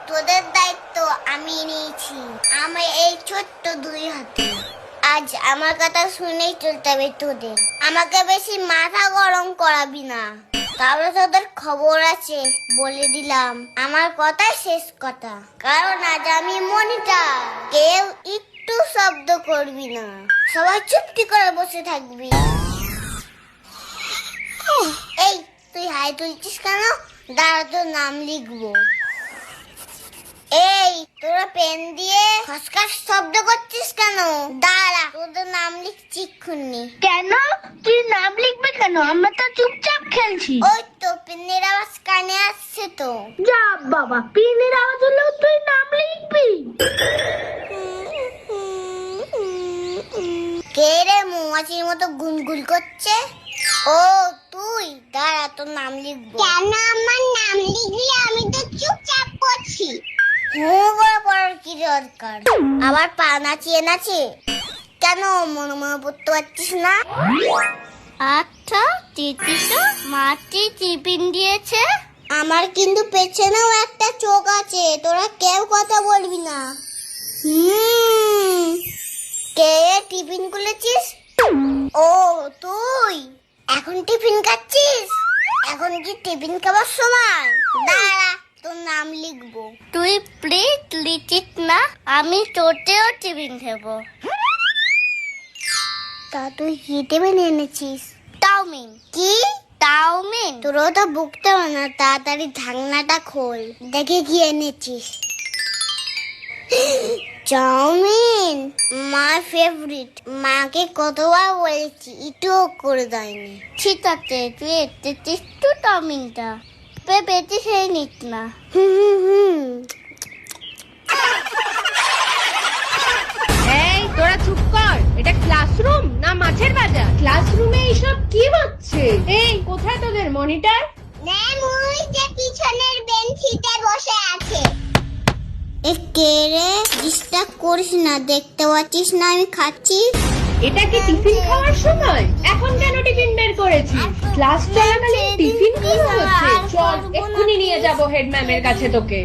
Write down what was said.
তোদের দায়িত্ব আমি নিয়েছি। আমার এই ছোট্ট দুই হাতে আজ আমার কথা শুনেই চলতে হবে তোদের। আমাকে বেশি মাথা গরম করাবি না, তাহলে তোদের খবর আছে বলে দিলাম। আমার কথা শেষ কথা, কারণ আজ আমি মনিটর। কেউ একটু শব্দ করবি না, সবাই চুপটি করে বসে থাকবি। এই তুই হাই তুলছিস কেন? দাঁড়া, তোর নাম লিখবো। এই তোরা পেন দিয়ে খসখস শব্দ করছিস কেন? দাঁড়া, তোদের নাম লিখছি এক্ষুনি। কেন? তুই নাম লিখবি কেন? আমরা তো চুপচাপ খেলছি। ওই তো পেনের আওয়াজ কানে আসছে তো। যা বাবা, পিনের আওয়াজ হলেও তুই নাম লিখবি? কে রে মৌমাছির মতো গুনগুন করছে? ও তুই, দাঁড়া তোর নাম লিখবো। কেন আমার নাম লিখলি? আমি তো চুপচাপ করছি। পড়ার কি দরকার? আবার পা নাচিয়ে নাচে কেন? মনে মনে পড়তে পারছিস না? আচ্ছা, তিতি তো মাটি টিফিন দিয়েছে। আমার কিন্তু পেছনেও একটা চোখ আছে, তোরা কেউ কথা বলবি না। কে টিফিন খুলেছিস? ও তুই এখন টিফিন খাচ্ছিস? এখন কি টিফিন খাবার সময়? দাঁড়া, তোর নাম লিখবো। তুই প্লিজ লিখিস না, আমি তোতেও টিফিন দেবো। তা তুই কি টিফিন এনেছিস? চাউমিন। কি চাউমিন? তোরও তো বুকতে হবে না, তাড়াতাড়ি ঢাকনাটা খোল, দেখে কি এনেছিস। Chow mein, my favourite. মাকে কতবার বলেছি, একটুও করে দেয়নি। ঠিক আছে, তুই এসেছিস তো চাউমিনটা বেশি সেই নিস না। এই তোরা চুপ কর। এটা ক্লাসরুম না মাছের বাজার? ক্লাসরুমে এইসব কি হচ্ছে? এই কোথায় তোদের মনিটর? ম্যাম, ওই যে পিছনের বেঞ্চিতে বসে আছে। এ কে রে? ডিস্টার্ব করিস না, দেখতে পাচ্ছিস না আমি খাচ্ছি। এটা কি টিফিন খাওয়ার সময়? এখন কেন টিফিন বের করেছিস? ক্লাস চলাকালীন টিফিন খাওয়া হচ্ছে? চল এক্ষুনি নিয়ে যাব হেড ম্যামের কাছে তোকে।